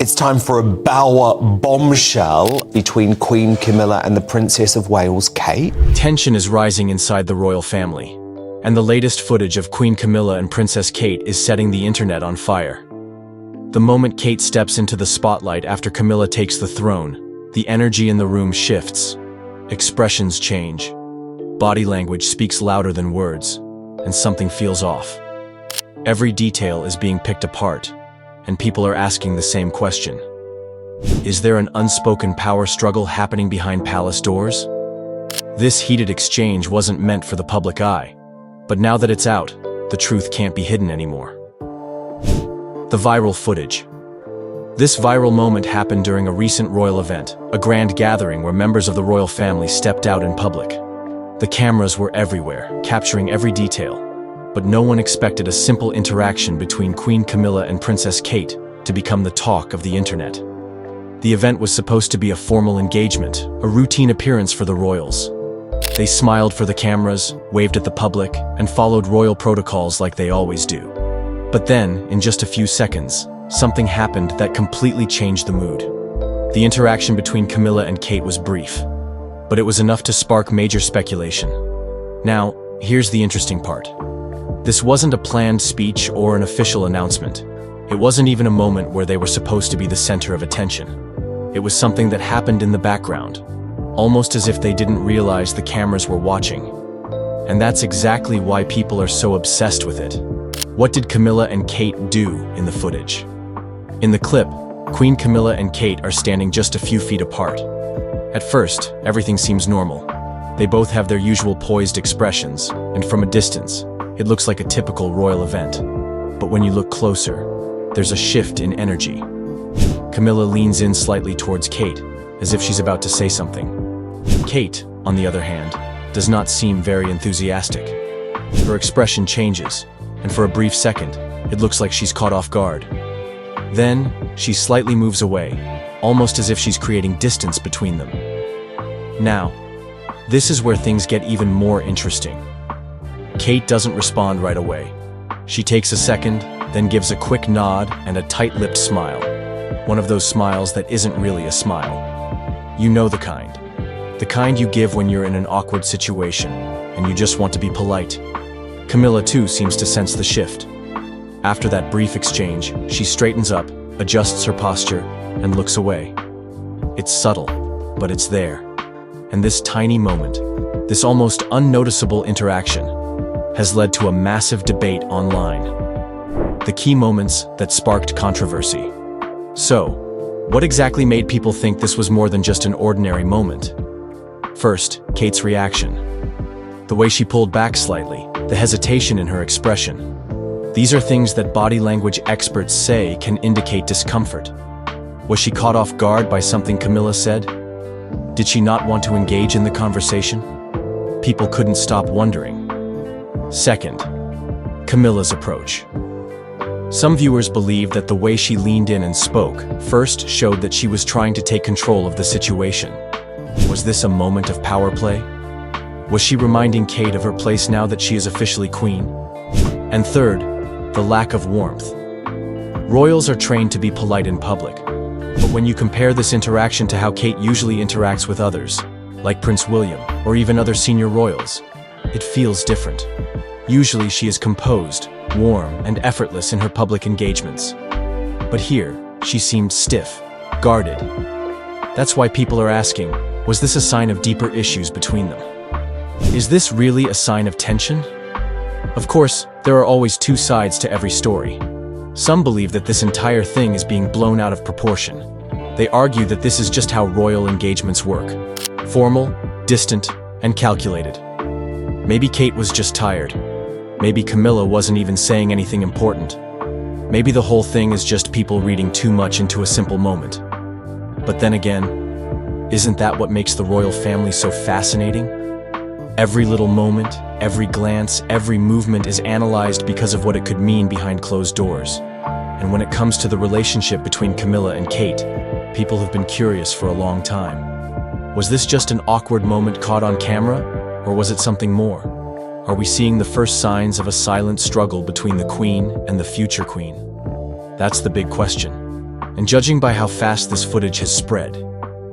It's time for a Bower bombshell between Queen Camilla and the Princess of Wales, Kate. Tension is rising inside the royal family, and the latest footage of Queen Camilla and Princess Kate is setting the internet on fire. The moment Kate steps into the spotlight after Camilla takes the throne, the energy in the room shifts. Expressions change. Body language speaks louder than words, and something feels off. Every detail is being picked apart, and people are asking the same question. Is there an unspoken power struggle happening behind palace doors? This heated exchange wasn't meant for the public eye, but now that it's out, the truth can't be hidden anymore. The viral footage. This viral moment happened during a recent royal event, a grand gathering where members of the royal family stepped out in public. The cameras were everywhere, capturing every detail, but no one expected a simple interaction between Queen Camilla and Princess Kate to become the talk of the internet. The event was supposed to be a formal engagement, a routine appearance for the royals. They smiled for the cameras, waved at the public, and followed royal protocols like they always do. But then, in just a few seconds, something happened that completely changed the mood. The interaction between Camilla and Kate was brief, but it was enough to spark major speculation. Now, here's the interesting part. This wasn't a planned speech or an official announcement. It wasn't even a moment where they were supposed to be the center of attention. It was something that happened in the background, almost as if they didn't realize the cameras were watching. And that's exactly why people are so obsessed with it. What did Camilla and Kate do in the footage? In the clip, Queen Camilla and Kate are standing just a few feet apart. At first, everything seems normal. They both have their usual poised expressions, and from a distance, it looks like a typical royal event. But when you look closer, there's a shift in energy. Camilla leans in slightly towards Kate, as if she's about to say something. Kate, on the other hand, does not seem very enthusiastic. Her expression changes, and for a brief second, it looks like she's caught off guard. Then, she slightly moves away, almost as if she's creating distance between them. Now, this is where things get even more interesting. Kate doesn't respond right away. She takes a second, then gives a quick nod and a tight-lipped smile. One of those smiles that isn't really a smile. You know the kind. The kind you give when you're in an awkward situation, and you just want to be polite. Camilla too seems to sense the shift. After that brief exchange, she straightens up, adjusts her posture, and looks away. It's subtle, but it's there. And this tiny moment, this almost unnoticeable interaction, has led to a massive debate online. The key moments that sparked controversy. So, what exactly made people think this was more than just an ordinary moment? First, Kate's reaction. The way she pulled back slightly, the hesitation in her expression. These are things that body language experts say can indicate discomfort. Was she caught off guard by something Camilla said? Did she not want to engage in the conversation? People couldn't stop wondering. Second, Camilla's approach. Some viewers believe that the way she leaned in and spoke first showed that she was trying to take control of the situation. Was this a moment of power play? Was she reminding Kate of her place now that she is officially queen? And third, the lack of warmth. Royals are trained to be polite in public, but when you compare this interaction to how Kate usually interacts with others, like Prince William or even other senior royals, it feels different. Usually she is composed, warm, and effortless in her public engagements. But here, she seemed stiff, guarded. That's why people are asking, was this a sign of deeper issues between them? Is this really a sign of tension? Of course, there are always two sides to every story. Some believe that this entire thing is being blown out of proportion. They argue that this is just how royal engagements work. Formal, distant, and calculated. Maybe Kate was just tired. Maybe Camilla wasn't even saying anything important. Maybe the whole thing is just people reading too much into a simple moment. But then again, isn't that what makes the royal family so fascinating? Every little moment, every glance, every movement is analyzed because of what it could mean behind closed doors. And when it comes to the relationship between Camilla and Kate, people have been curious for a long time. Was this just an awkward moment caught on camera, or was it something more? Are we seeing the first signs of a silent struggle between the Queen and the future Queen? That's the big question. And judging by how fast this footage has spread,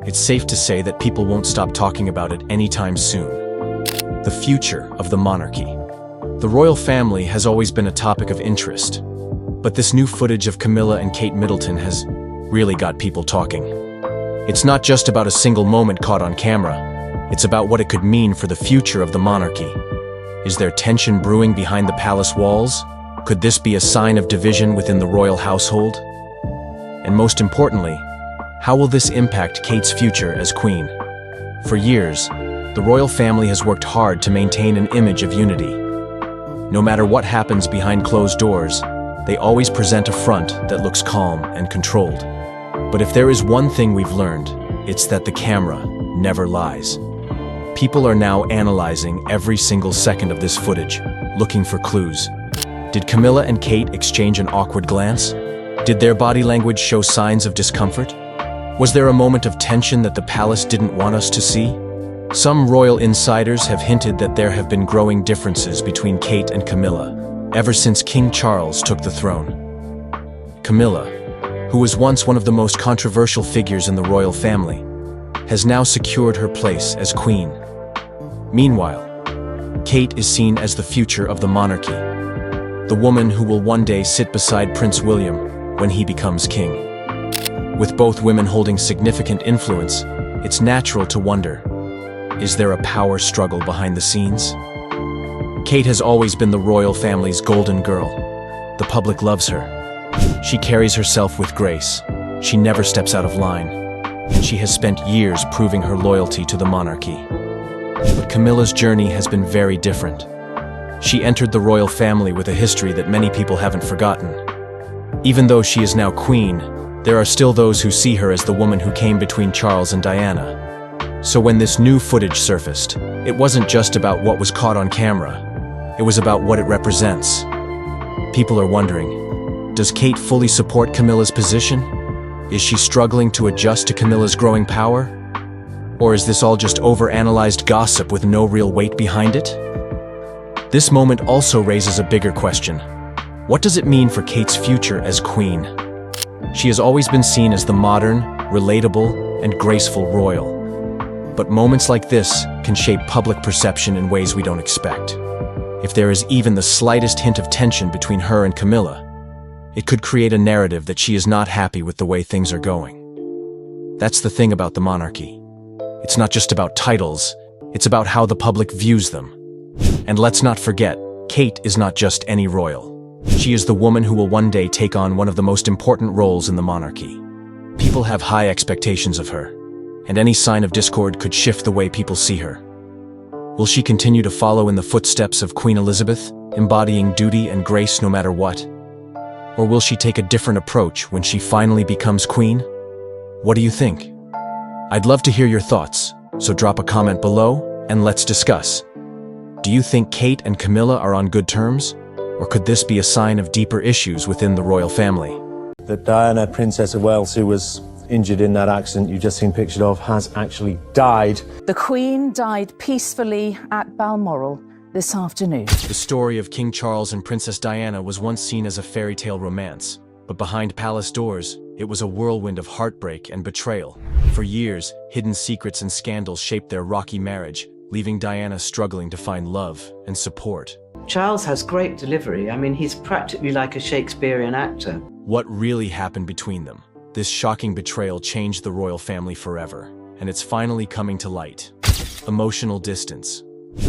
it's safe to say that people won't stop talking about it anytime soon. The future of the monarchy. The royal family has always been a topic of interest, but this new footage of Camilla and Kate Middleton has really got people talking. It's not just about a single moment caught on camera, it's about what it could mean for the future of the monarchy. Is there tension brewing behind the palace walls? Could this be a sign of division within the royal household? And most importantly, how will this impact Kate's future as queen? For years, the royal family has worked hard to maintain an image of unity. No matter what happens behind closed doors, they always present a front that looks calm and controlled. But if there is one thing we've learned, it's that the camera never lies. People are now analyzing every single second of this footage, looking for clues. Did Camilla and Kate exchange an awkward glance? Did their body language show signs of discomfort? Was there a moment of tension that the palace didn't want us to see? Some royal insiders have hinted that there have been growing differences between Kate and Camilla ever since King Charles took the throne. Camilla, who was once one of the most controversial figures in the royal family, has now secured her place as queen. Meanwhile, Kate is seen as the future of the monarchy, the woman who will one day sit beside Prince William when he becomes king. With both women holding significant influence, it's natural to wonder, is there a power struggle behind the scenes? Kate has always been the royal family's golden girl. The public loves her. She carries herself with grace. She never steps out of line. And she has spent years proving her loyalty to the monarchy. But Camilla's journey has been very different. She entered the royal family with a history that many people haven't forgotten. Even though she is now queen, there are still those who see her as the woman who came between Charles and Diana. So when this new footage surfaced, it wasn't just about what was caught on camera. It was about what it represents. People are wondering, does Kate fully support Camilla's position? Is she struggling to adjust to Camilla's growing power? Or is this all just overanalyzed gossip with no real weight behind it? This moment also raises a bigger question. What does it mean for Kate's future as queen? She has always been seen as the modern, relatable, and graceful royal. But moments like this can shape public perception in ways we don't expect. If there is even the slightest hint of tension between her and Camilla, it could create a narrative that she is not happy with the way things are going. That's the thing about the monarchy. It's not just about titles, it's about how the public views them. And let's not forget, Kate is not just any royal. She is the woman who will one day take on one of the most important roles in the monarchy. People have high expectations of her, and any sign of discord could shift the way people see her. Will she continue to follow in the footsteps of Queen Elizabeth, embodying duty and grace no matter what? Or will she take a different approach when she finally becomes queen? What do you think? I'd love to hear your thoughts, so drop a comment below and let's discuss. Do you think Kate and Camilla are on good terms? Or could this be a sign of deeper issues within the royal family? That Diana, Princess of Wales, who was injured in that accident you've just seen pictured of, has actually died. The Queen died peacefully at Balmoral this afternoon. The story of King Charles and Princess Diana was once seen as a fairy tale romance, but behind palace doors, it was a whirlwind of heartbreak and betrayal. For years, hidden secrets and scandals shaped their rocky marriage, leaving Diana struggling to find love and support. Charles has great delivery. I mean, he's practically like a Shakespearean actor. What really happened between them? This shocking betrayal changed the royal family forever, and it's finally coming to light. Emotional distance.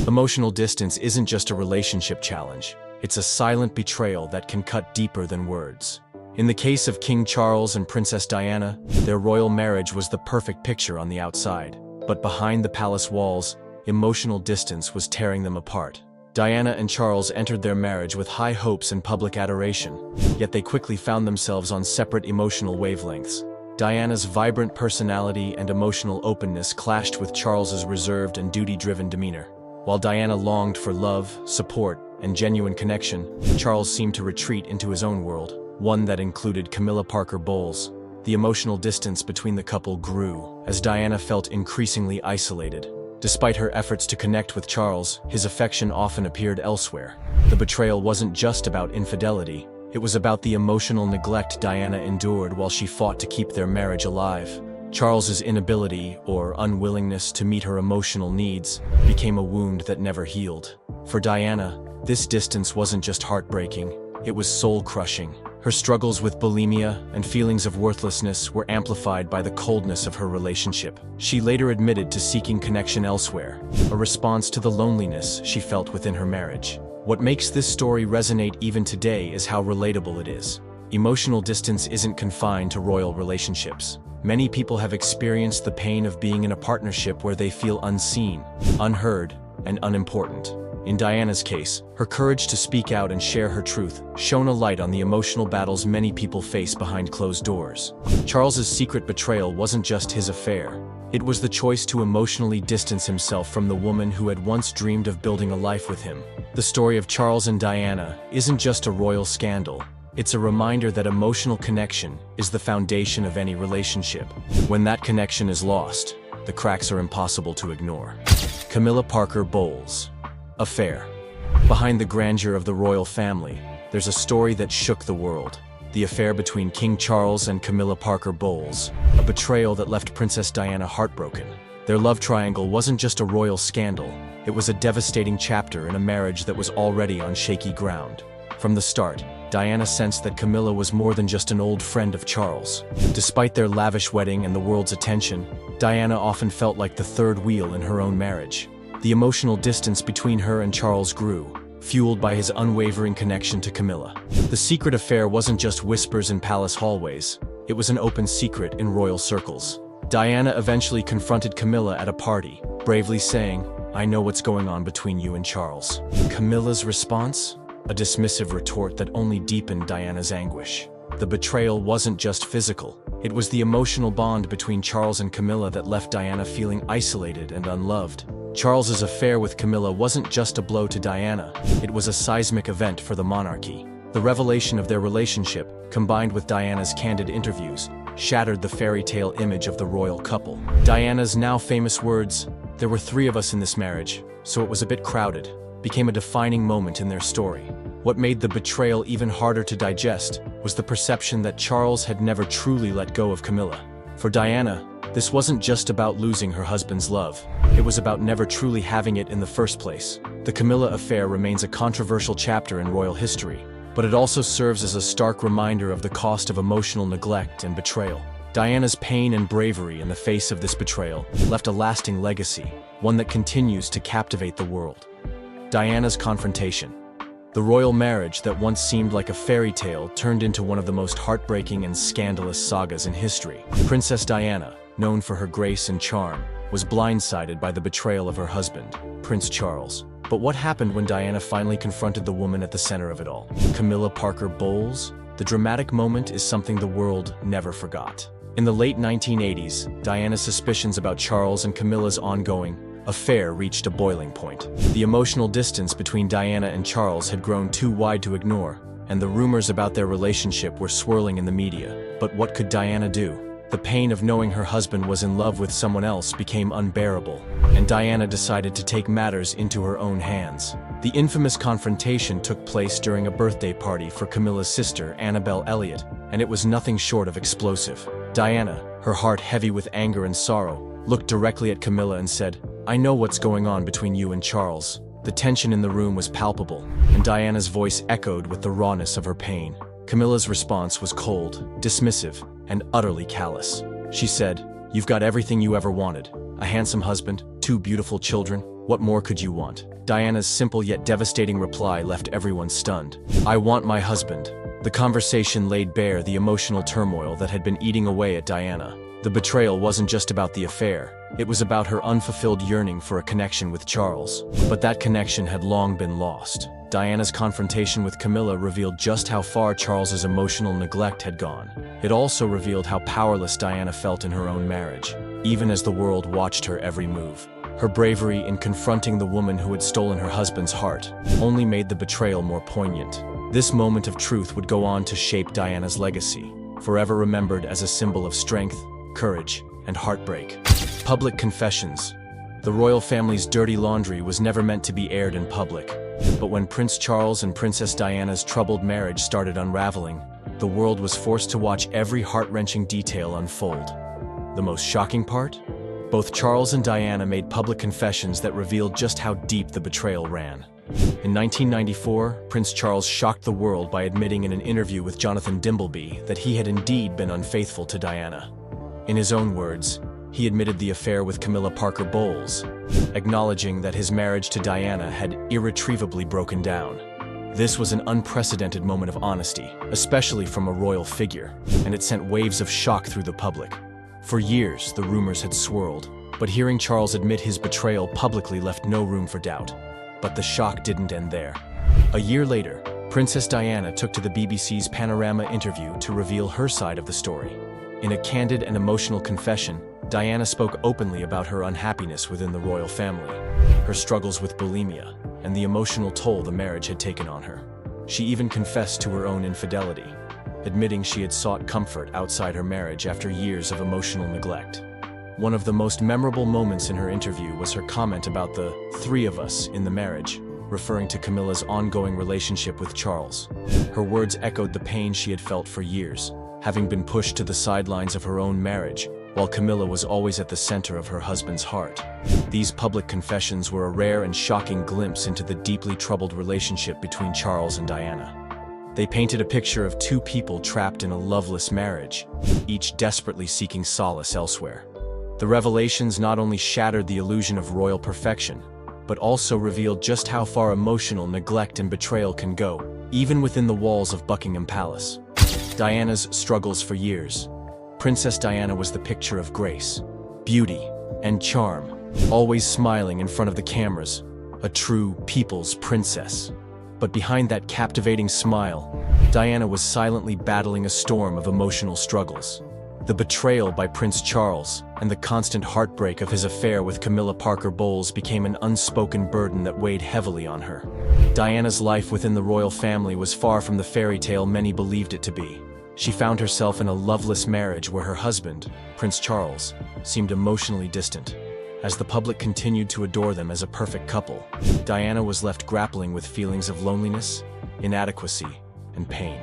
Emotional distance isn't just a relationship challenge. It's a silent betrayal that can cut deeper than words. In the case of King Charles and Princess Diana, their royal marriage was the perfect picture on the outside. But behind the palace walls, emotional distance was tearing them apart. Diana and Charles entered their marriage with high hopes and public adoration, yet they quickly found themselves on separate emotional wavelengths. Diana's vibrant personality and emotional openness clashed with Charles's reserved and duty-driven demeanor. While Diana longed for love, support, and genuine connection, Charles seemed to retreat into his own world, one that included Camilla Parker Bowles. The emotional distance between the couple grew, as Diana felt increasingly isolated. Despite her efforts to connect with Charles, his affection often appeared elsewhere. The betrayal wasn't just about infidelity, It was about the emotional neglect Diana endured while she fought to keep their marriage alive. Charles's inability, or unwillingness to meet her emotional needs, became a wound that never healed. For Diana, this distance wasn't just heartbreaking, it was soul-crushing. Her struggles with bulimia and feelings of worthlessness were amplified by the coldness of her relationship. She later admitted to seeking connection elsewhere, a response to the loneliness she felt within her marriage. What makes this story resonate even today is how relatable it is. Emotional distance isn't confined to royal relationships. Many people have experienced the pain of being in a partnership where they feel unseen, unheard, and unimportant. In Diana's case, her courage to speak out and share her truth shone a light on the emotional battles many people face behind closed doors. Charles's secret betrayal wasn't just his affair. It was the choice to emotionally distance himself from the woman who had once dreamed of building a life with him. The story of Charles and Diana isn't just a royal scandal. It's a reminder that emotional connection is the foundation of any relationship. When that connection is lost, the cracks are impossible to ignore. Camilla Parker Bowles. Affair. Behind the grandeur of the royal family, there's a story that shook the world. The affair between King Charles and Camilla Parker Bowles, a betrayal that left Princess Diana heartbroken. Their love triangle wasn't just a royal scandal, it was a devastating chapter in a marriage that was already on shaky ground. From the start, Diana sensed that Camilla was more than just an old friend of Charles. Despite their lavish wedding and the world's attention, Diana often felt like the third wheel in her own marriage. The emotional distance between her and Charles grew, fueled by his unwavering connection to Camilla. The secret affair wasn't just whispers in palace hallways, it was an open secret in royal circles. Diana eventually confronted Camilla at a party, bravely saying, "I know what's going on between you and Charles." Camilla's response? A dismissive retort that only deepened Diana's anguish. The betrayal wasn't just physical, it was the emotional bond between Charles and Camilla that left Diana feeling isolated and unloved. Charles's affair with Camilla wasn't just a blow to Diana, it was a seismic event for the monarchy. The revelation of their relationship, combined with Diana's candid interviews, shattered the fairy tale image of the royal couple. Diana's now famous words, "There were 3 of us in this marriage, so it was a bit crowded," became a defining moment in their story. What made the betrayal even harder to digest was the perception that Charles had never truly let go of Camilla. For Diana, this wasn't just about losing her husband's love. It was about never truly having it in the first place. The Camilla affair remains a controversial chapter in royal history, but it also serves as a stark reminder of the cost of emotional neglect and betrayal. Diana's pain and bravery in the face of this betrayal left a lasting legacy, one that continues to captivate the world. Diana's confrontation. The royal marriage that once seemed like a fairy tale turned into one of the most heartbreaking and scandalous sagas in history. Princess Diana, known for her grace and charm, was blindsided by the betrayal of her husband, Prince Charles. But what happened when Diana finally confronted the woman at the center of it all? Camilla Parker Bowles? The dramatic moment is something the world never forgot. In the late 1980s, Diana's suspicions about Charles and Camilla's ongoing affair reached a boiling point. The emotional distance between Diana and Charles had grown too wide to ignore, and the rumors about their relationship were swirling in the media. But what could Diana do? The pain of knowing her husband was in love with someone else became unbearable, and Diana decided to take matters into her own hands. The infamous confrontation took place during a birthday party for Camilla's sister, Annabelle Elliott, and it was nothing short of explosive. Diana, her heart heavy with anger and sorrow, looked directly at Camilla and said, "I know what's going on between you and Charles." The tension in the room was palpable, and Diana's voice echoed with the rawness of her pain. Camilla's response was cold, dismissive, and utterly callous. She said, "You've got everything you ever wanted. A handsome husband, 2 beautiful children. What more could you want?" Diana's simple yet devastating reply left everyone stunned. "I want my husband." The conversation laid bare the emotional turmoil that had been eating away at Diana. The betrayal wasn't just about the affair, it was about her unfulfilled yearning for a connection with Charles. But that connection had long been lost. Diana's confrontation with Camilla revealed just how far Charles's emotional neglect had gone. It also revealed how powerless Diana felt in her own marriage, even as the world watched her every move. Her bravery in confronting the woman who had stolen her husband's heart only made the betrayal more poignant. This moment of truth would go on to shape Diana's legacy, forever remembered as a symbol of strength, courage, and heartbreak. Public confessions. The royal family's dirty laundry was never meant to be aired in public. But when Prince Charles and Princess Diana's troubled marriage started unraveling, the world was forced to watch every heart-wrenching detail unfold. The most shocking part? Both Charles and Diana made public confessions that revealed just how deep the betrayal ran. In 1994, Prince Charles shocked the world by admitting in an interview with Jonathan Dimbleby that he had indeed been unfaithful to Diana. In his own words, he admitted the affair with Camilla Parker Bowles, acknowledging that his marriage to Diana had irretrievably broken down. This was an unprecedented moment of honesty, especially from a royal figure, and it sent waves of shock through the public. For years, the rumors had swirled, but hearing Charles admit his betrayal publicly left no room for doubt. But the shock didn't end there. A year later, Princess Diana took to the BBC's Panorama interview to reveal her side of the story. In a candid and emotional confession, Diana spoke openly about her unhappiness within the royal family, her struggles with bulimia, and the emotional toll the marriage had taken on her. She even confessed to her own infidelity, admitting she had sought comfort outside her marriage after years of emotional neglect. One of the most memorable moments in her interview was her comment about the three of us in the marriage, referring to Camilla's ongoing relationship with Charles. Her words echoed the pain she had felt for years, having been pushed to the sidelines of her own marriage, while Camilla was always at the center of her husband's heart. These public confessions were a rare and shocking glimpse into the deeply troubled relationship between Charles and Diana. They painted a picture of two people trapped in a loveless marriage, each desperately seeking solace elsewhere. The revelations not only shattered the illusion of royal perfection, but also revealed just how far emotional neglect and betrayal can go, even within the walls of Buckingham Palace. Diana's struggles for years. Princess Diana was the picture of grace, beauty, and charm, always smiling in front of the cameras, a true people's princess. But behind that captivating smile, Diana was silently battling a storm of emotional struggles. The betrayal by Prince Charles and the constant heartbreak of his affair with Camilla Parker Bowles became an unspoken burden that weighed heavily on her. Diana's life within the royal family was far from the fairy tale many believed it to be. She found herself in a loveless marriage where her husband, Prince Charles, seemed emotionally distant. As the public continued to adore them as a perfect couple, Diana was left grappling with feelings of loneliness, inadequacy, and pain.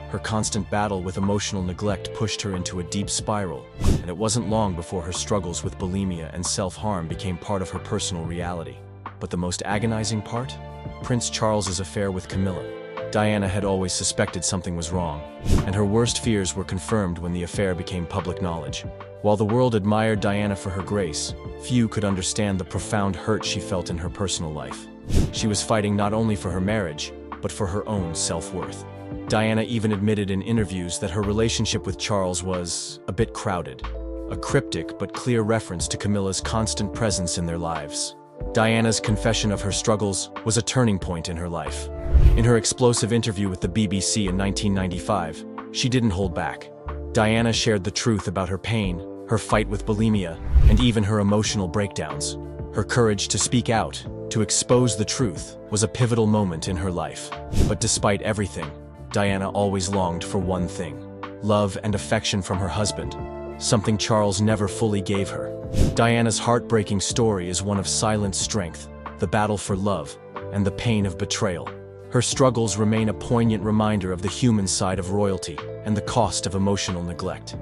Her constant battle with emotional neglect pushed her into a deep spiral, and it wasn't long before her struggles with bulimia and self-harm became part of her personal reality. But the most agonizing part? Prince Charles's affair with Camilla. Diana had always suspected something was wrong, and her worst fears were confirmed when the affair became public knowledge. While the world admired Diana for her grace, few could understand the profound hurt she felt in her personal life. She was fighting not only for her marriage, but for her own self-worth. Diana even admitted in interviews that her relationship with Charles was a bit crowded, a cryptic but clear reference to Camilla's constant presence in their lives. Diana's confession of her struggles was a turning point in her life. In her explosive interview with the BBC in 1995, she didn't hold back. Diana shared the truth about her pain, her fight with bulimia, and even her emotional breakdowns. Her courage to speak out, to expose the truth, was a pivotal moment in her life. But despite everything, Diana always longed for one thing: love and affection from her husband, something Charles never fully gave her. Diana's heartbreaking story is one of silent strength, the battle for love, and the pain of betrayal. Her struggles remain a poignant reminder of the human side of royalty and the cost of emotional neglect.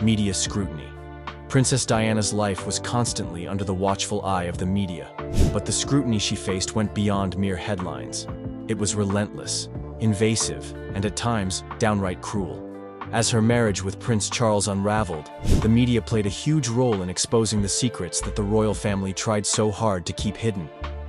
Media scrutiny. Princess Diana's life was constantly under the watchful eye of the media, but the scrutiny she faced went beyond mere headlines. It was relentless, invasive, and at times, downright cruel. As her marriage with Prince Charles unraveled, the media played a huge role in exposing the secrets that the royal family tried so hard to keep hidden.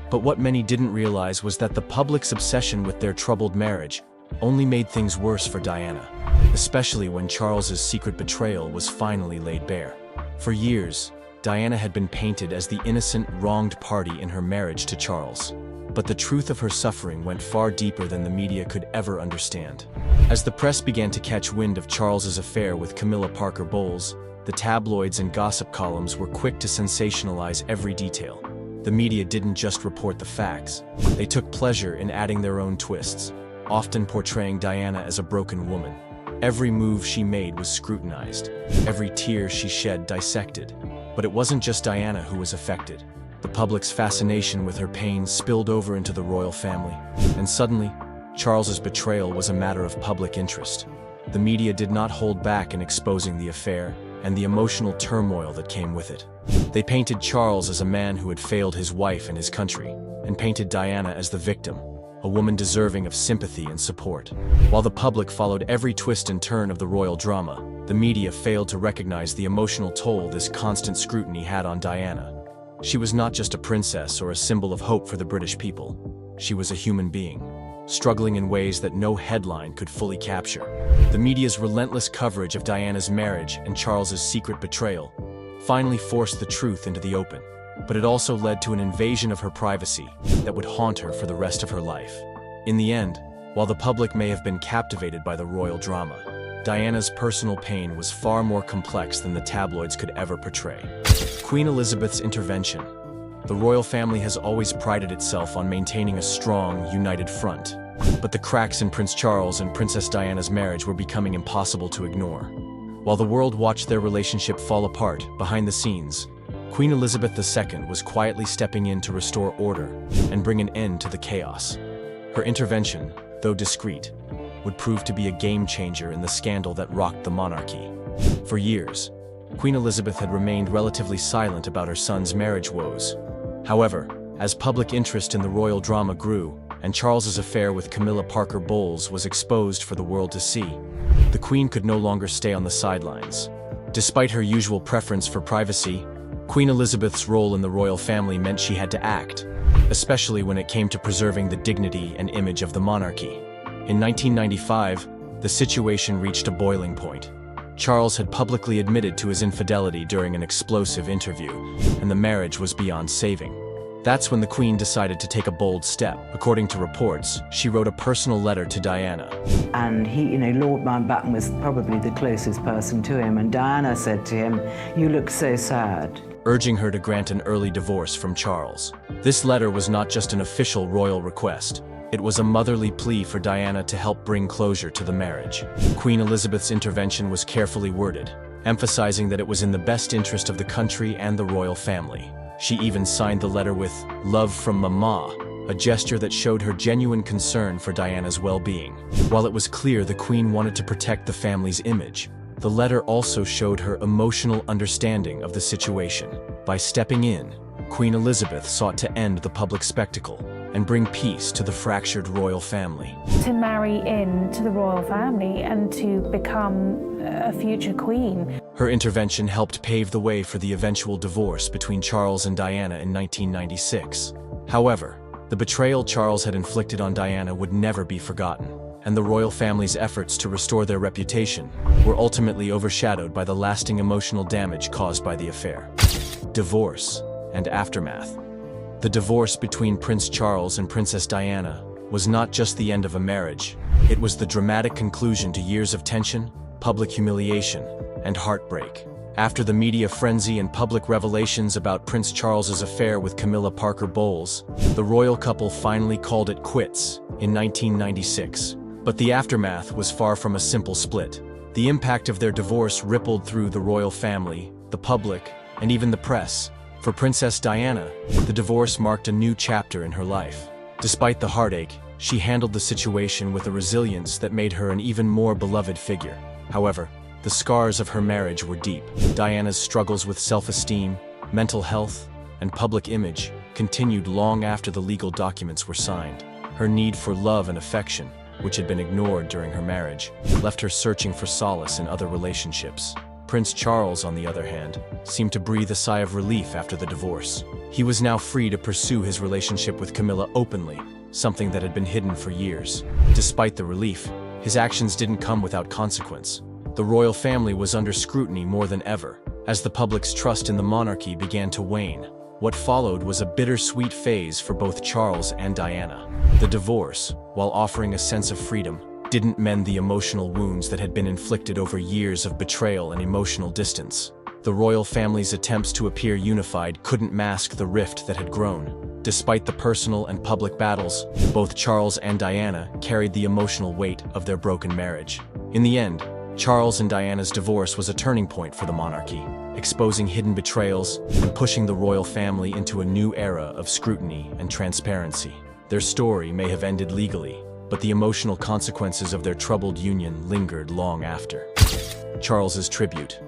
But what many didn't realize was that the public's obsession with their troubled marriage only made things worse for Diana, especially when Charles's secret betrayal was finally laid bare. For years, Diana had been painted as the innocent, wronged party in her marriage to Charles. But the truth of her suffering went far deeper than the media could ever understand. As the press began to catch wind of Charles's affair with Camilla Parker Bowles, the tabloids and gossip columns were quick to sensationalize every detail. The media didn't just report the facts, they took pleasure in adding their own twists, often portraying Diana as a broken woman. Every move she made was scrutinized, every tear she shed dissected. But it wasn't just Diana who was affected. The public's fascination with her pain spilled over into the royal family, and suddenly, Charles's betrayal was a matter of public interest. The media did not hold back in exposing the affair and the emotional turmoil that came with it. They painted Charles as a man who had failed his wife and his country, and painted Diana as the victim, a woman deserving of sympathy and support. While the public followed every twist and turn of the royal drama, the media failed to recognize the emotional toll this constant scrutiny had on Diana. She was not just a princess or a symbol of hope for the British people. She was a human being, struggling in ways that no headline could fully capture. The media's relentless coverage of Diana's marriage and Charles's secret betrayal finally forced the truth into the open, but it also led to an invasion of her privacy that would haunt her for the rest of her life. In the end, while the public may have been captivated by the royal drama, Diana's personal pain was far more complex than the tabloids could ever portray. Queen Elizabeth's intervention. The royal family has always prided itself on maintaining a strong, united front, but the cracks in Prince Charles and Princess Diana's marriage were becoming impossible to ignore. While the world watched their relationship fall apart behind the scenes, Queen Elizabeth II was quietly stepping in to restore order and bring an end to the chaos. Her intervention, though discreet, would prove to be a game-changer in the scandal that rocked the monarchy. For years, Queen Elizabeth had remained relatively silent about her son's marriage woes. However, as public interest in the royal drama grew, and Charles's affair with Camilla Parker Bowles was exposed for the world to see, the Queen could no longer stay on the sidelines. Despite her usual preference for privacy, Queen Elizabeth's role in the royal family meant she had to act, especially when it came to preserving the dignity and image of the monarchy. In 1995, the situation reached a boiling point. Charles had publicly admitted to his infidelity during an explosive interview, and the marriage was beyond saving. That's when the Queen decided to take a bold step. According to reports, she wrote a personal letter to Diana. And he, Lord Mountbatten was probably the closest person to him, and Diana said to him, "You look so sad," urging her to grant an early divorce from Charles. This letter was not just an official royal request. It was a motherly plea for Diana to help bring closure to the marriage. Queen Elizabeth's intervention was carefully worded, emphasizing that it was in the best interest of the country and the royal family. She even signed the letter with "Love from Mama," a gesture that showed her genuine concern for Diana's well-being. While it was clear the Queen wanted to protect the family's image, the letter also showed her emotional understanding of the situation. By stepping in, Queen Elizabeth sought to end the public spectacle and bring peace to the fractured royal family. To marry into the royal family and to become a future queen. Her intervention helped pave the way for the eventual divorce between Charles and Diana in 1996. However, the betrayal Charles had inflicted on Diana would never be forgotten, and the royal family's efforts to restore their reputation were ultimately overshadowed by the lasting emotional damage caused by the affair. Divorce and aftermath. The divorce between Prince Charles and Princess Diana was not just the end of a marriage. It was the dramatic conclusion to years of tension, public humiliation, and heartbreak. After the media frenzy and public revelations about Prince Charles's affair with Camilla Parker Bowles, the royal couple finally called it quits in 1996. But the aftermath was far from a simple split. The impact of their divorce rippled through the royal family, the public, and even the press. For Princess Diana, the divorce marked a new chapter in her life. Despite the heartache, she handled the situation with a resilience that made her an even more beloved figure. However, the scars of her marriage were deep. Diana's struggles with self-esteem, mental health, and public image continued long after the legal documents were signed. Her need for love and affection, which had been ignored during her marriage, left her searching for solace in other relationships. Prince Charles, on the other hand, seemed to breathe a sigh of relief after the divorce. He was now free to pursue his relationship with Camilla openly, something that had been hidden for years. Despite the relief, his actions didn't come without consequence. The royal family was under scrutiny more than ever, as the public's trust in the monarchy began to wane. What followed was a bittersweet phase for both Charles and Diana. The divorce, while offering a sense of freedom, didn't mend the emotional wounds that had been inflicted over years of betrayal and emotional distance. The royal family's attempts to appear unified couldn't mask the rift that had grown. Despite the personal and public battles, both Charles and Diana carried the emotional weight of their broken marriage. In the end, Charles and Diana's divorce was a turning point for the monarchy, exposing hidden betrayals and pushing the royal family into a new era of scrutiny and transparency. Their story may have ended legally, but the emotional consequences of their troubled union lingered long after. Charles's tribute.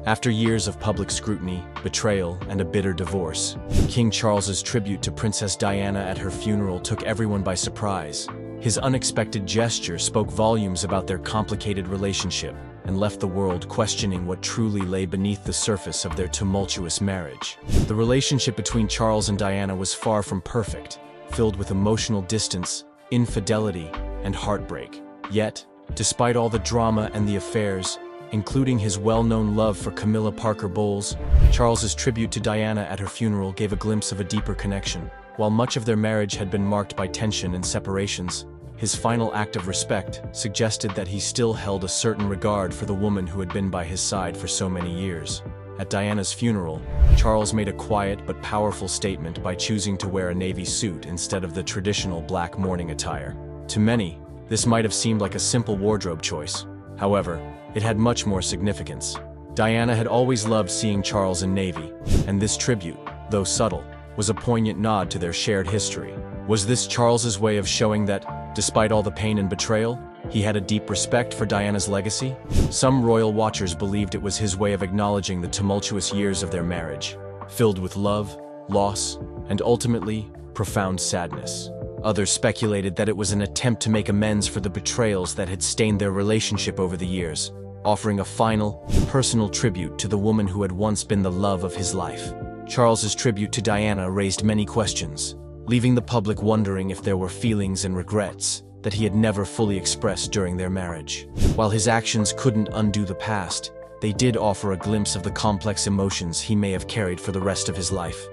After years of public scrutiny, betrayal, and a bitter divorce, King Charles's tribute to Princess Diana at her funeral took everyone by surprise. His unexpected gesture spoke volumes about their complicated relationship and left the world questioning what truly lay beneath the surface of their tumultuous marriage. The relationship between Charles and Diana was far from perfect, filled with emotional distance, infidelity, and heartbreak. Yet, despite all the drama and the affairs, including his well-known love for Camilla Parker Bowles, Charles's tribute to Diana at her funeral gave a glimpse of a deeper connection. While much of their marriage had been marked by tension and separations, his final act of respect suggested that he still held a certain regard for the woman who had been by his side for so many years. At Diana's funeral, Charles made a quiet but powerful statement by choosing to wear a navy suit instead of the traditional black mourning attire. To many, this might have seemed like a simple wardrobe choice. However, it had much more significance. Diana had always loved seeing Charles in navy, and this tribute, though subtle, was a poignant nod to their shared history. Was this Charles's way of showing that, despite all the pain and betrayal, he had a deep respect for Diana's legacy? Some royal watchers believed it was his way of acknowledging the tumultuous years of their marriage, filled with love, loss, and ultimately, profound sadness. Others speculated that it was an attempt to make amends for the betrayals that had stained their relationship over the years, offering a final, personal tribute to the woman who had once been the love of his life. Charles's tribute to Diana raised many questions, leaving the public wondering if there were feelings and regrets that he had never fully expressed during their marriage. While his actions couldn't undo the past, they did offer a glimpse of the complex emotions he may have carried for the rest of his life.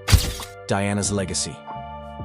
Diana's legacy.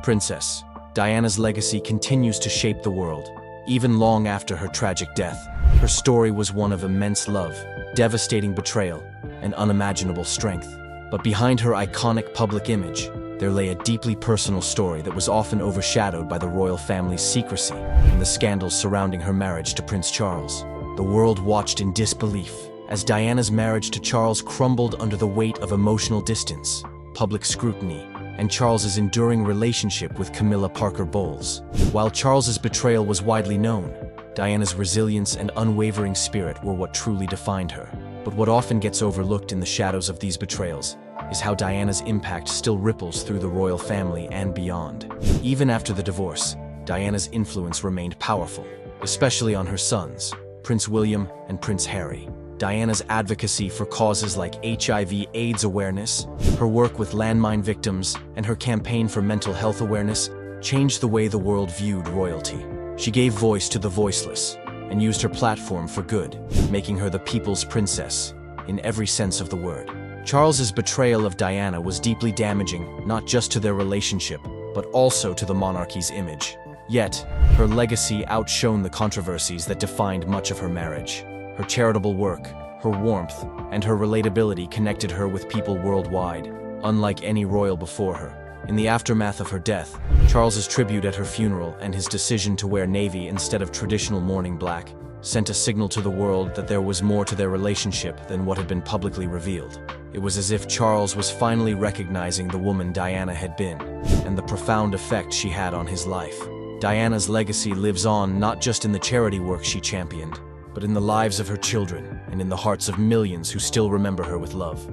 Princess Diana's legacy continues to shape the world. Even long after her tragic death, her story was one of immense love, devastating betrayal, and unimaginable strength. But behind her iconic public image, there lay a deeply personal story that was often overshadowed by the royal family's secrecy and the scandals surrounding her marriage to Prince Charles. The world watched in disbelief as Diana's marriage to Charles crumbled under the weight of emotional distance, public scrutiny, and Charles's enduring relationship with Camilla Parker Bowles. While Charles's betrayal was widely known, Diana's resilience and unwavering spirit were what truly defined her. But what often gets overlooked in the shadows of these betrayals is how Diana's impact still ripples through the royal family and beyond. Even after the divorce, Diana's influence remained powerful, especially on her sons, Prince William and Prince Harry. Diana's advocacy for causes like HIV/AIDS awareness, her work with landmine victims, and her campaign for mental health awareness changed the way the world viewed royalty. She gave voice to the voiceless and used her platform for good, making her the people's princess in every sense of the word. Charles's betrayal of Diana was deeply damaging, not just to their relationship, but also to the monarchy's image. Yet, her legacy outshone the controversies that defined much of her marriage. Her charitable work, her warmth, and her relatability connected her with people worldwide, unlike any royal before her. In the aftermath of her death, Charles's tribute at her funeral and his decision to wear navy instead of traditional mourning black sent a signal to the world that there was more to their relationship than what had been publicly revealed. It was as if Charles was finally recognizing the woman Diana had been, and the profound effect she had on his life. Diana's legacy lives on not just in the charity work she championed, but in the lives of her children and in the hearts of millions who still remember her with love.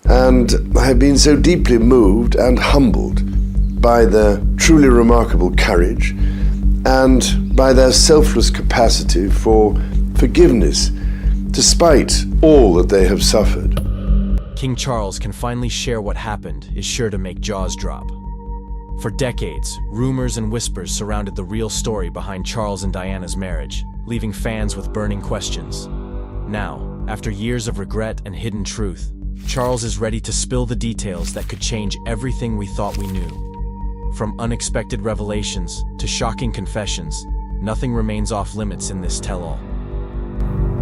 And I have been so deeply moved and humbled by their truly remarkable courage and by their selfless capacity for forgiveness, despite all that they have suffered. King Charles can finally share what happened is sure to make jaws drop. For decades, rumors and whispers surrounded the real story behind Charles and Diana's marriage, leaving fans with burning questions. Now, after years of regret and hidden truth, Charles is ready to spill the details that could change everything we thought we knew. From unexpected revelations to shocking confessions, nothing remains off limits in this tell-all.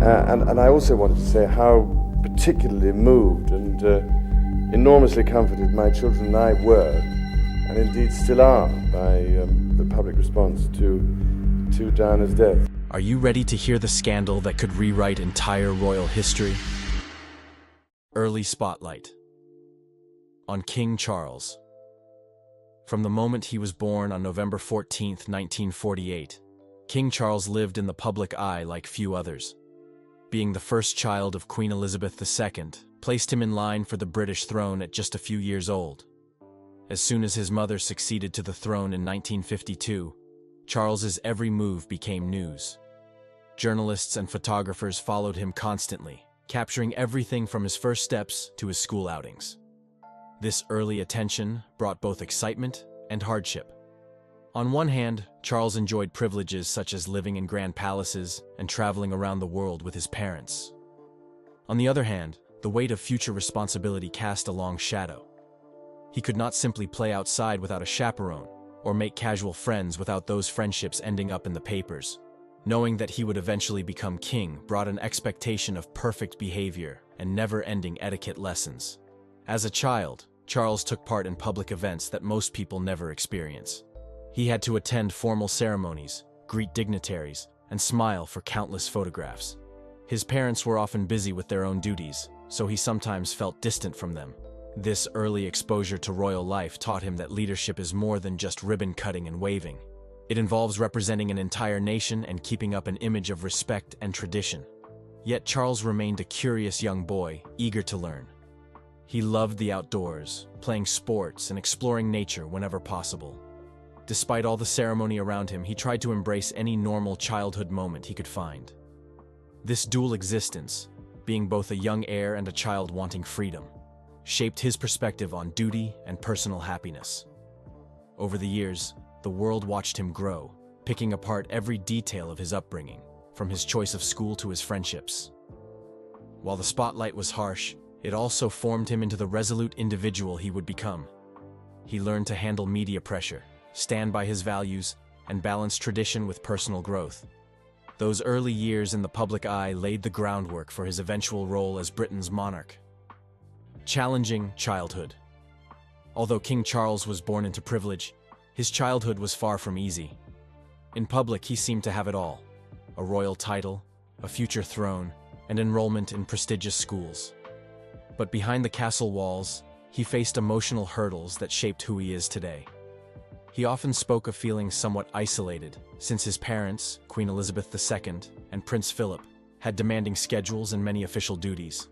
And I also wanted to say how particularly moved and enormously comforted my children and I were, and indeed still are, by the public response to Diana's death. Are you ready to hear the scandal that could rewrite entire royal history? Early spotlight on King Charles. From the moment he was born on November 14, 1948, King Charles lived in the public eye like few others. Being the first child of Queen Elizabeth II placed him in line for the British throne at just a few years old. As soon as his mother succeeded to the throne in 1952, Charles's every move became news. Journalists and photographers followed him constantly, capturing everything from his first steps to his school outings. This early attention brought both excitement and hardship. On one hand, Charles enjoyed privileges such as living in grand palaces and traveling around the world with his parents. On the other hand, the weight of future responsibility cast a long shadow. He could not simply play outside without a chaperone, or make casual friends without those friendships ending up in the papers. Knowing that he would eventually become king brought an expectation of perfect behavior and never-ending etiquette lessons. As a child, Charles took part in public events that most people never experience. He had to attend formal ceremonies, greet dignitaries, and smile for countless photographs. His parents were often busy with their own duties, so he sometimes felt distant from them. This early exposure to royal life taught him that leadership is more than just ribbon cutting and waving. It involves representing an entire nation and keeping up an image of respect and tradition. Yet Charles remained a curious young boy, eager to learn. He loved the outdoors, playing sports and exploring nature whenever possible. Despite all the ceremony around him, he tried to embrace any normal childhood moment he could find. This dual existence, being both a young heir and a child wanting freedom, shaped his perspective on duty and personal happiness. Over the years, the world watched him grow, picking apart every detail of his upbringing, from his choice of school to his friendships. While the spotlight was harsh, it also formed him into the resolute individual he would become. He learned to handle media pressure, stand by his values, and balance tradition with personal growth. Those early years in the public eye laid the groundwork for his eventual role as Britain's monarch. Challenging childhood. Although King Charles was born into privilege, his childhood was far from easy. In public, he seemed to have it all: a royal title, a future throne, and enrollment in prestigious schools. But behind the castle walls, he faced emotional hurdles that shaped who he is today. He often spoke of feeling somewhat isolated, since his parents, Queen Elizabeth II and Prince Philip, had demanding schedules and many official duties.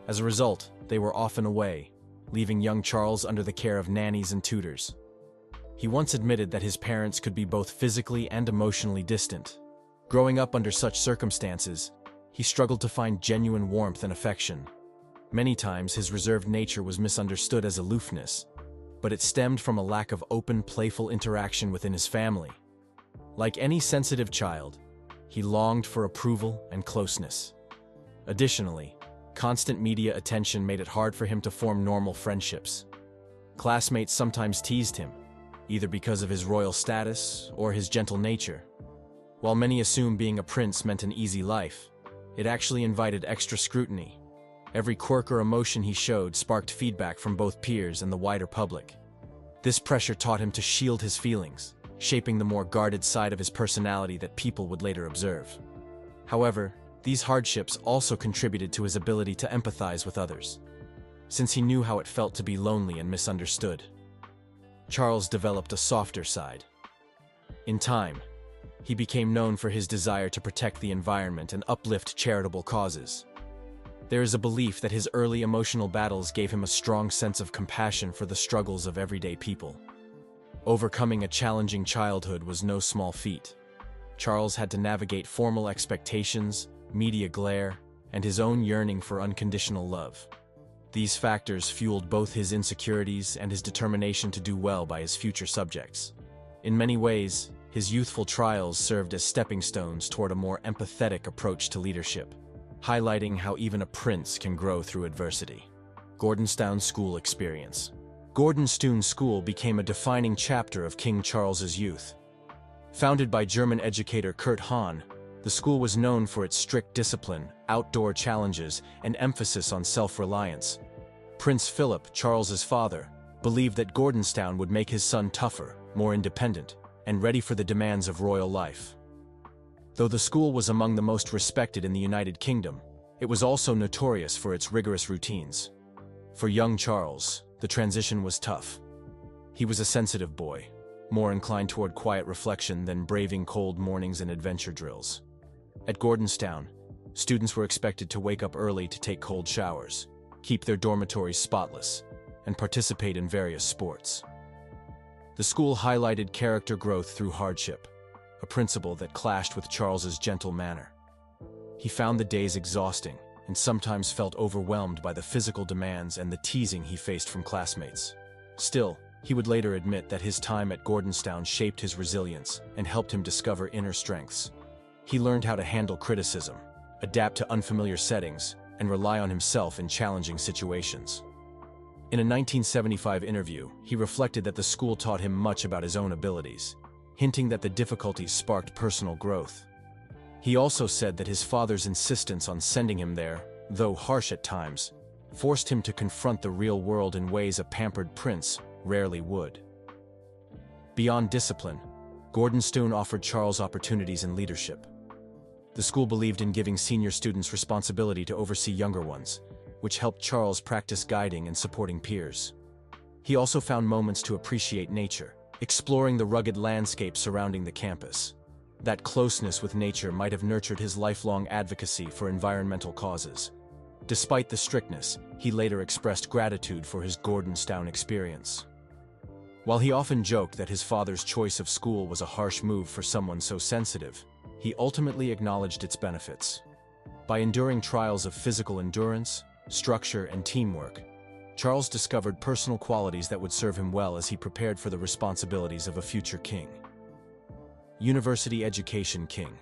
As a result, they were often away, leaving young Charles under the care of nannies and tutors. He once admitted that his parents could be both physically and emotionally distant. Growing up under such circumstances, he struggled to find genuine warmth and affection. Many times his reserved nature was misunderstood as aloofness, but it stemmed from a lack of open, playful interaction within his family. Like any sensitive child, he longed for approval and closeness. Additionally, constant media attention made it hard for him to form normal friendships. Classmates sometimes teased him, either because of his royal status or his gentle nature. While many assumed being a prince meant an easy life, it actually invited extra scrutiny. Every quirk or emotion he showed sparked feedback from both peers and the wider public. This pressure taught him to shield his feelings, shaping the more guarded side of his personality that people would later observe. However, these hardships also contributed to his ability to empathize with others, since he knew how it felt to be lonely and misunderstood. Charles developed a softer side. In time, he became known for his desire to protect the environment and uplift charitable causes. There is a belief that his early emotional battles gave him a strong sense of compassion for the struggles of everyday people. Overcoming a challenging childhood was no small feat. Charles had to navigate formal expectations, media glare, and his own yearning for unconditional love. These factors fueled both his insecurities and his determination to do well by his future subjects. In many ways, his youthful trials served as stepping stones toward a more empathetic approach to leadership, highlighting how even a prince can grow through adversity. Gordonstoun School experience. Gordonstoun School became a defining chapter of King Charles's youth. Founded by German educator Kurt Hahn, the school was known for its strict discipline, outdoor challenges, and emphasis on self-reliance. Prince Philip, Charles's father, believed that Gordonstoun would make his son tougher, more independent, and ready for the demands of royal life. Though the school was among the most respected in the United Kingdom, it was also notorious for its rigorous routines. For young Charles, the transition was tough. He was a sensitive boy, more inclined toward quiet reflection than braving cold mornings and adventure drills. At Gordonstown, students were expected to wake up early to take cold showers, keep their dormitories spotless, and participate in various sports. The school highlighted character growth through hardship, a principle that clashed with Charles's gentle manner. He found the days exhausting and sometimes felt overwhelmed by the physical demands and the teasing he faced from classmates. Still, he would later admit that his time at Gordonstown shaped his resilience and helped him discover inner strengths. He learned how to handle criticism, adapt to unfamiliar settings, and rely on himself in challenging situations. In a 1975 interview, he reflected that the school taught him much about his own abilities, hinting that the difficulties sparked personal growth. He also said that his father's insistence on sending him there, though harsh at times, forced him to confront the real world in ways a pampered prince rarely would. Beyond discipline, Gordonstown offered Charles opportunities in leadership. The school believed in giving senior students responsibility to oversee younger ones, which helped Charles practice guiding and supporting peers. He also found moments to appreciate nature, exploring the rugged landscape surrounding the campus. That closeness with nature might have nurtured his lifelong advocacy for environmental causes. Despite the strictness, he later expressed gratitude for his Gordonstown experience. While he often joked that his father's choice of school was a harsh move for someone so sensitive, he ultimately acknowledged its benefits. By enduring trials of physical endurance, structure, and teamwork, Charles discovered personal qualities that would serve him well as he prepared for the responsibilities of a future king. University education king.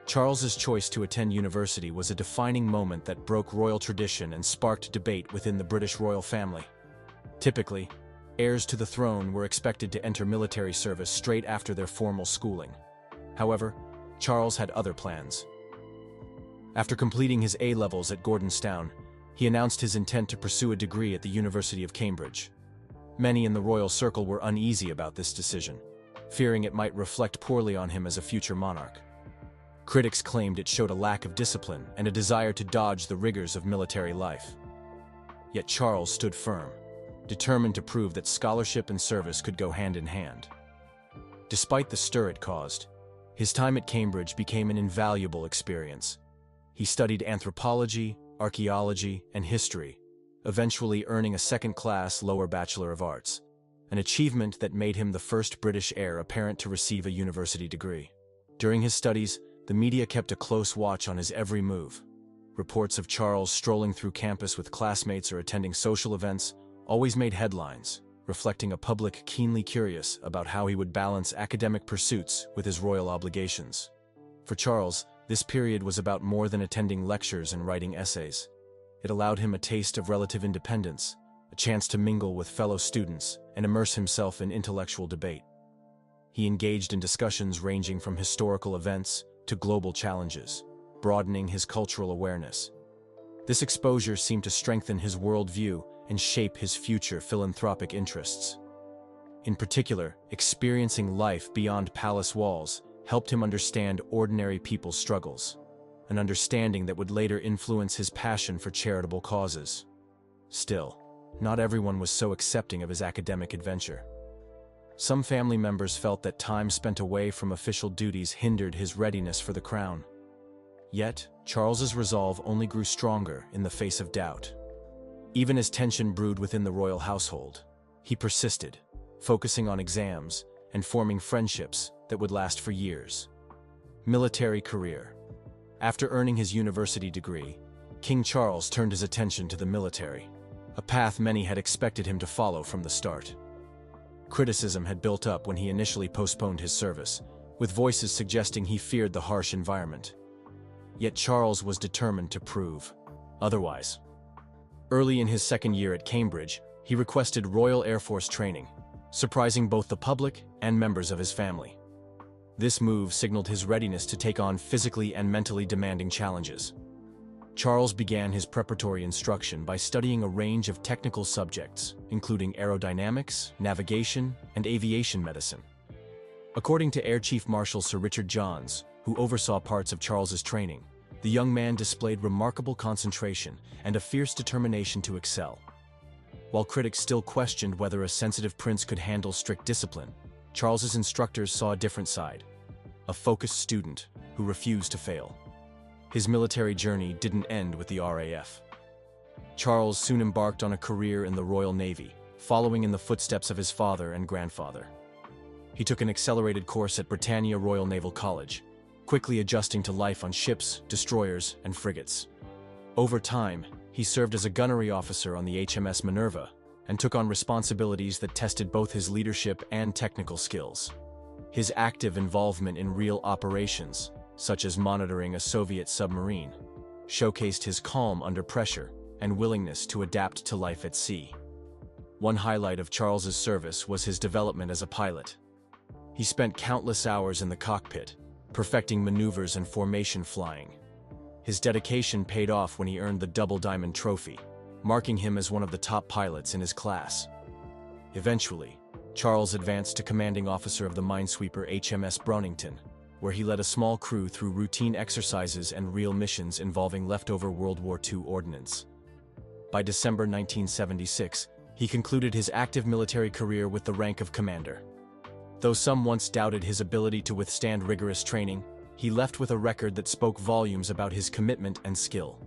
Charles's choice to attend university was a defining moment that broke royal tradition and sparked debate within the British royal family. Typically, heirs to the throne were expected to enter military service straight after their formal schooling. However, Charles had other plans. After completing his A-levels at Gordonstown, he announced his intent to pursue a degree at the University of Cambridge. Many in the royal circle were uneasy about this decision, fearing it might reflect poorly on him as a future monarch. Critics claimed it showed a lack of discipline and a desire to dodge the rigors of military life. Yet Charles stood firm, determined to prove that scholarship and service could go hand in hand. Despite the stir it caused, his time at Cambridge became an invaluable experience. He studied anthropology, archaeology, and history, eventually earning a second-class lower Bachelor of Arts, an achievement that made him the first British heir apparent to receive a university degree. During his studies, the media kept a close watch on his every move. Reports of Charles strolling through campus with classmates or attending social events always made headlines, reflecting a public keenly curious about how he would balance academic pursuits with his royal obligations. For Charles, this period was about more than attending lectures and writing essays. It allowed him a taste of relative independence, a chance to mingle with fellow students and immerse himself in intellectual debate. He engaged in discussions ranging from historical events to global challenges, broadening his cultural awareness. This exposure seemed to strengthen his worldview and shape his future philanthropic interests. In particular, experiencing life beyond palace walls helped him understand ordinary people's struggles, an understanding that would later influence his passion for charitable causes. Still, not everyone was so accepting of his academic adventure. Some family members felt that time spent away from official duties hindered his readiness for the crown. Yet, Charles's resolve only grew stronger in the face of doubt. Even as tension brewed within the royal household, he persisted, focusing on exams and forming friendships that would last for years. Military career. After earning his university degree, King Charles turned his attention to the military, a path many had expected him to follow from the start. Criticism had built up when he initially postponed his service, with voices suggesting he feared the harsh environment. Yet Charles was determined to prove otherwise. Early in his second year at Cambridge, he requested Royal Air Force training, surprising both the public and members of his family. This move signaled his readiness to take on physically and mentally demanding challenges. Charles began his preparatory instruction by studying a range of technical subjects, including aerodynamics, navigation, and aviation medicine. According to Air Chief Marshal Sir Richard Johns, who oversaw parts of Charles's training, the young man displayed remarkable concentration and a fierce determination to excel. While critics still questioned whether a sensitive prince could handle strict discipline, Charles's instructors saw a different side, a focused student who refused to fail. His military journey didn't end with the RAF. Charles soon embarked on a career in the Royal Navy, following in the footsteps of his father and grandfather. He took an accelerated course at Britannia Royal Naval College, quickly adjusting to life on ships, destroyers, and frigates. Over time, he served as a gunnery officer on the HMS Minerva and took on responsibilities that tested both his leadership and technical skills. His active involvement in real operations, such as monitoring a Soviet submarine, showcased his calm under pressure and willingness to adapt to life at sea. One highlight of Charles's service was his development as a pilot. He spent countless hours in the cockpit, perfecting maneuvers and formation flying. His dedication paid off when he earned the Double Diamond Trophy, marking him as one of the top pilots in his class. Eventually, Charles advanced to commanding officer of the minesweeper HMS Brownington, where he led a small crew through routine exercises and real missions involving leftover World War II ordnance. By December 1976, he concluded his active military career with the rank of commander. Though some once doubted his ability to withstand rigorous training, he left with a record that spoke volumes about his commitment and skill.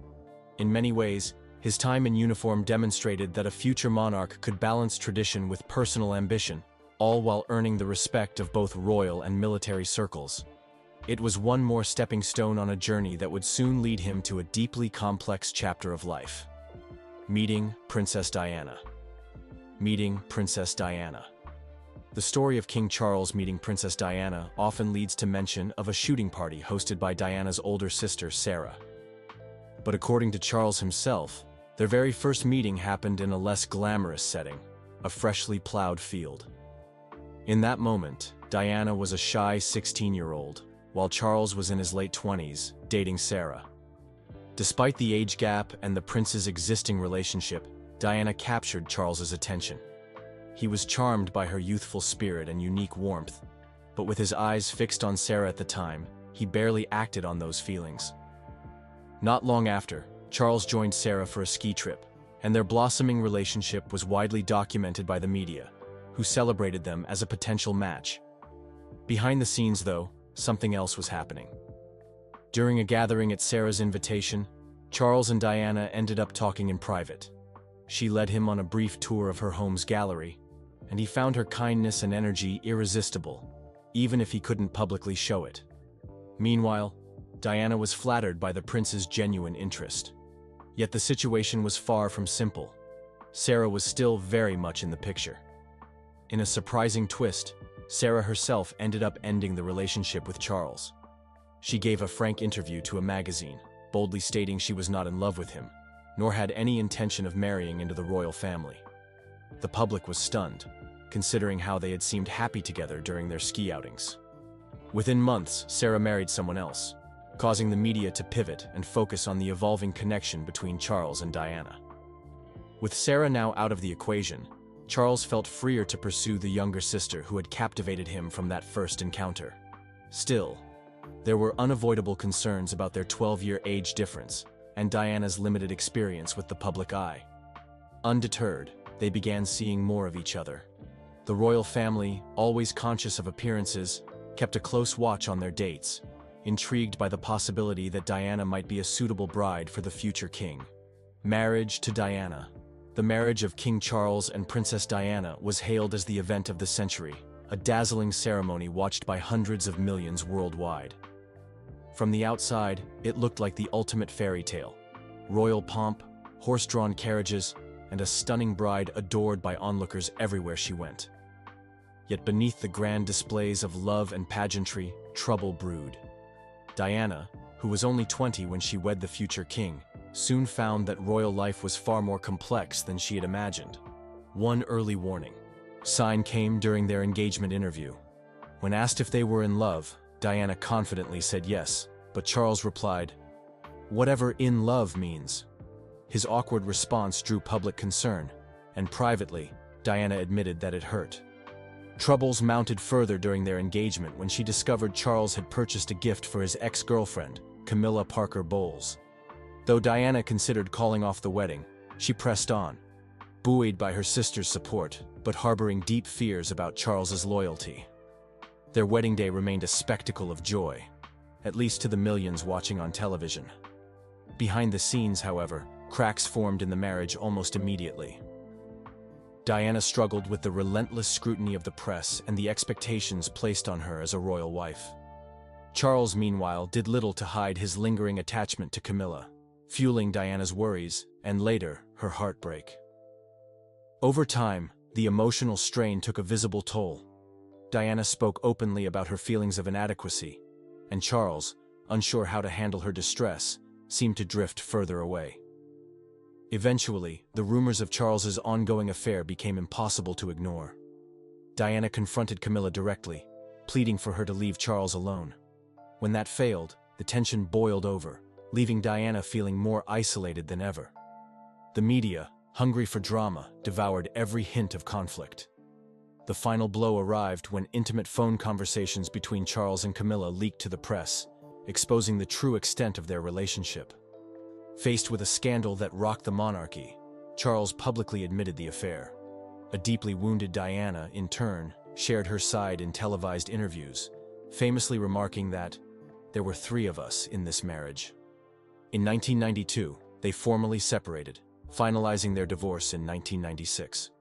In many ways, his time in uniform demonstrated that a future monarch could balance tradition with personal ambition, all while earning the respect of both royal and military circles. It was one more stepping stone on a journey that would soon lead him to a deeply complex chapter of life. Meeting Princess Diana. Meeting Princess Diana. The story of King Charles meeting Princess Diana often leads to mention of a shooting party hosted by Diana's older sister, Sarah. But according to Charles himself, their very first meeting happened in a less glamorous setting, a freshly plowed field. In that moment, Diana was a shy 16-year-old, while Charles was in his late 20s, dating Sarah. Despite the age gap and the prince's existing relationship, Diana captured Charles's attention. He was charmed by her youthful spirit and unique warmth, but with his eyes fixed on Sarah at the time, he barely acted on those feelings. Not long after, Charles joined Sarah for a ski trip, and their blossoming relationship was widely documented by the media, who celebrated them as a potential match. Behind the scenes, though, something else was happening. During a gathering at Sarah's invitation, Charles and Diana ended up talking in private. She led him on a brief tour of her home's gallery, and he found her kindness and energy irresistible, even if he couldn't publicly show it. Meanwhile, Diana was flattered by the prince's genuine interest. Yet the situation was far from simple. Sarah was still very much in the picture. In a surprising twist, Sarah herself ended up ending the relationship with Charles. She gave a frank interview to a magazine, boldly stating she was not in love with him, nor had any intention of marrying into the royal family. The public was stunned, considering how they had seemed happy together during their ski outings. Within months, Sarah married someone else, causing the media to pivot and focus on the evolving connection between Charles and Diana. With Sarah now out of the equation, Charles felt freer to pursue the younger sister who had captivated him from that first encounter. Still, there were unavoidable concerns about their 12-year age difference and Diana's limited experience with the public eye. Undeterred, they began seeing more of each other. The royal family, always conscious of appearances, kept a close watch on their dates, intrigued by the possibility that Diana might be a suitable bride for the future king. Marriage to Diana. The marriage of King Charles and Princess Diana was hailed as the event of the century, a dazzling ceremony watched by hundreds of millions worldwide. From the outside, it looked like the ultimate fairy tale. Royal pomp, horse-drawn carriages, and a stunning bride adored by onlookers everywhere she went. Yet beneath the grand displays of love and pageantry, trouble brewed. Diana, who was only 20 when she wed the future king, soon found that royal life was far more complex than she had imagined. One early warning sign came during their engagement interview. When asked if they were in love, Diana confidently said yes, but Charles replied, "Whatever in love means." His awkward response drew public concern, and privately, Diana admitted that it hurt. Troubles mounted further during their engagement when she discovered Charles had purchased a gift for his ex-girlfriend, Camilla Parker Bowles. Though Diana considered calling off the wedding, she pressed on, buoyed by her sister's support, but harboring deep fears about Charles's loyalty. Their wedding day remained a spectacle of joy, at least to the millions watching on television. Behind the scenes, however, cracks formed in the marriage almost immediately. Diana struggled with the relentless scrutiny of the press and the expectations placed on her as a royal wife. Charles, meanwhile, did little to hide his lingering attachment to Camilla, fueling Diana's worries and, later, her heartbreak. Over time, the emotional strain took a visible toll. Diana spoke openly about her feelings of inadequacy, and Charles, unsure how to handle her distress, seemed to drift further away. Eventually, the rumors of Charles's ongoing affair became impossible to ignore. Diana confronted Camilla directly, pleading for her to leave Charles alone. When that failed, the tension boiled over, leaving Diana feeling more isolated than ever. The media, hungry for drama, devoured every hint of conflict. The final blow arrived when intimate phone conversations between Charles and Camilla leaked to the press, exposing the true extent of their relationship. Faced with a scandal that rocked the monarchy, Charles publicly admitted the affair. A deeply wounded Diana, in turn, shared her side in televised interviews, famously remarking that, "There were 3 of us in this marriage." In 1992, they formally separated, finalizing their divorce in 1996.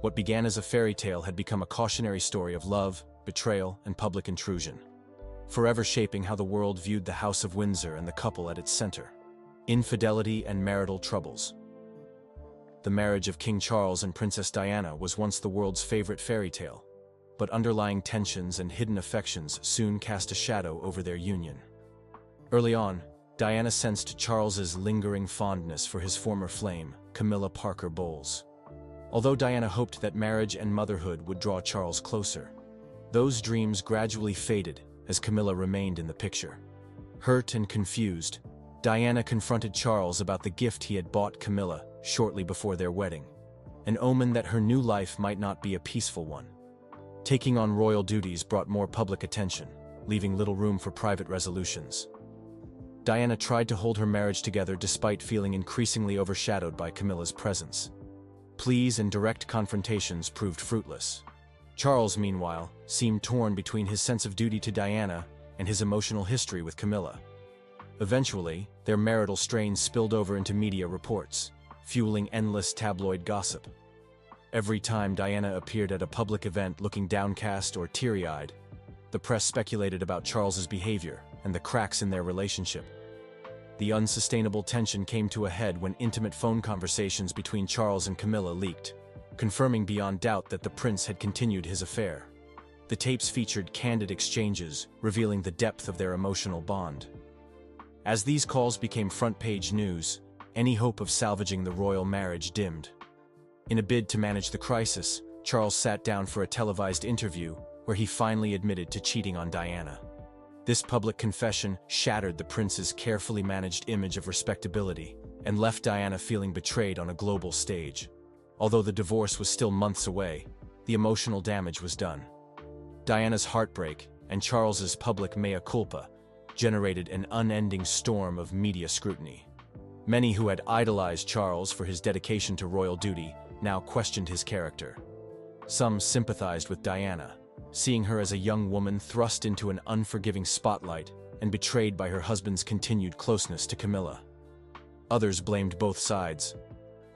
What began as a fairy tale had become a cautionary story of love, betrayal, and public intrusion, forever shaping how the world viewed the House of Windsor and the couple at its center. Infidelity and marital troubles. The marriage of King Charles and Princess Diana was once the world's favorite fairy tale, but underlying tensions and hidden affections soon cast a shadow over their union. Early on, Diana sensed Charles's lingering fondness for his former flame, Camilla Parker Bowles. Although Diana hoped that marriage and motherhood would draw Charles closer, those dreams gradually faded as Camilla remained in the picture. Hurt and confused, Diana confronted Charles about the gift he had bought Camilla shortly before their wedding, an omen that her new life might not be a peaceful one. Taking on royal duties brought more public attention, leaving little room for private resolutions. Diana tried to hold her marriage together despite feeling increasingly overshadowed by Camilla's presence. Pleas and direct confrontations proved fruitless. Charles, meanwhile, seemed torn between his sense of duty to Diana and his emotional history with Camilla. Eventually, their marital strains spilled over into media reports, fueling endless tabloid gossip. Every time Diana appeared at a public event looking downcast or teary-eyed, the press speculated about Charles's behavior and the cracks in their relationship. The unsustainable tension came to a head when intimate phone conversations between Charles and Camilla leaked, confirming beyond doubt that the prince had continued his affair. The tapes featured candid exchanges, revealing the depth of their emotional bond. As these calls became front-page news, any hope of salvaging the royal marriage dimmed. In a bid to manage the crisis, Charles sat down for a televised interview where he finally admitted to cheating on Diana. This public confession shattered the prince's carefully managed image of respectability and left Diana feeling betrayed on a global stage. Although the divorce was still months away, the emotional damage was done. Diana's heartbreak and Charles's public mea culpa generated an unending storm of media scrutiny. Many who had idolized Charles for his dedication to royal duty now questioned his character. Some sympathized with Diana, seeing her as a young woman thrust into an unforgiving spotlight and betrayed by her husband's continued closeness to Camilla. Others blamed both sides,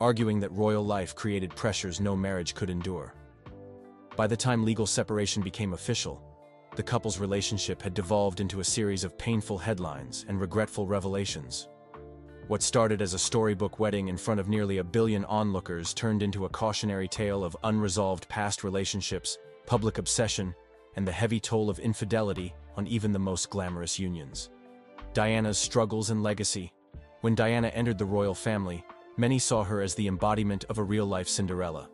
arguing that royal life created pressures no marriage could endure. By the time legal separation became official, the couple's relationship had devolved into a series of painful headlines and regretful revelations. What started as a storybook wedding in front of nearly 1 billion onlookers turned into a cautionary tale of unresolved past relationships, public obsession, and the heavy toll of infidelity on even the most glamorous unions. Diana's struggles and legacy. When Diana entered the royal family, many saw her as the embodiment of a real-life Cinderella.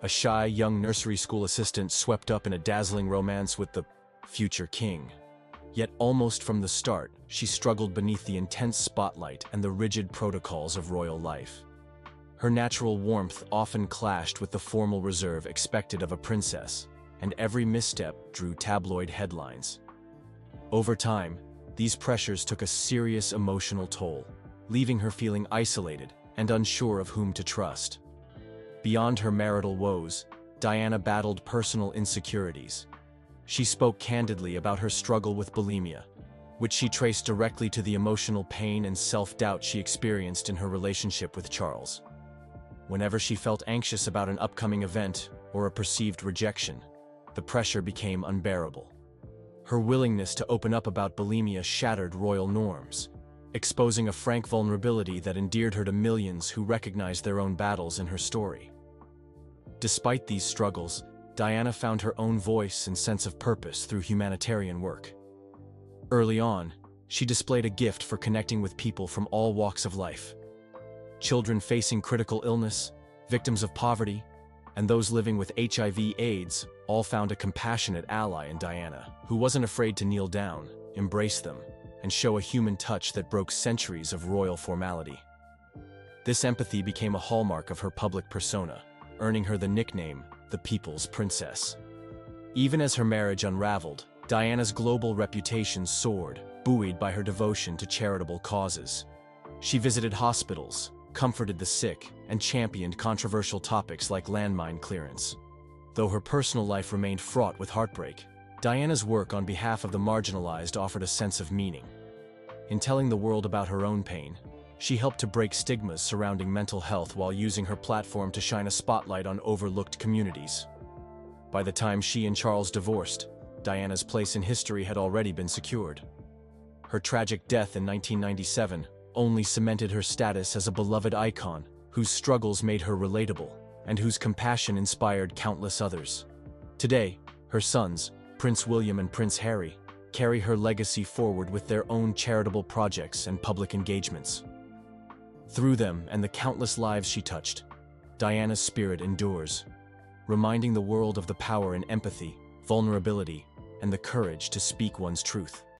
A shy young nursery school assistant swept up in a dazzling romance with the future king. Yet almost from the start, she struggled beneath the intense spotlight and the rigid protocols of royal life. Her natural warmth often clashed with the formal reserve expected of a princess, and every misstep drew tabloid headlines. Over time, these pressures took a serious emotional toll, leaving her feeling isolated and unsure of whom to trust. Beyond her marital woes, Diana battled personal insecurities. She spoke candidly about her struggle with bulimia, which she traced directly to the emotional pain and self-doubt she experienced in her relationship with Charles. Whenever she felt anxious about an upcoming event or a perceived rejection, the pressure became unbearable. Her willingness to open up about bulimia shattered royal norms, exposing a frank vulnerability that endeared her to millions who recognized their own battles in her story. Despite these struggles, Diana found her own voice and sense of purpose through humanitarian work. Early on, she displayed a gift for connecting with people from all walks of life. Children facing critical illness, victims of poverty, and those living with HIV/AIDS all found a compassionate ally in Diana, who wasn't afraid to kneel down, embrace them, and show a human touch that broke centuries of royal formality. This empathy became a hallmark of her public persona, earning her the nickname, the People's Princess. Even as her marriage unraveled, Diana's global reputation soared, buoyed by her devotion to charitable causes. She visited hospitals, comforted the sick, and championed controversial topics like landmine clearance. Though her personal life remained fraught with heartbreak, Diana's work on behalf of the marginalized offered a sense of meaning. In telling the world about her own pain, she helped to break stigmas surrounding mental health while using her platform to shine a spotlight on overlooked communities. By the time she and Charles divorced, Diana's place in history had already been secured. Her tragic death in 1997 only cemented her status as a beloved icon whose struggles made her relatable and whose compassion inspired countless others. Today, her sons, Prince William and Prince Harry, carry her legacy forward with their own charitable projects and public engagements. Through them and the countless lives she touched, Diana's spirit endures, reminding the world of the power in empathy, vulnerability, and the courage to speak one's truth.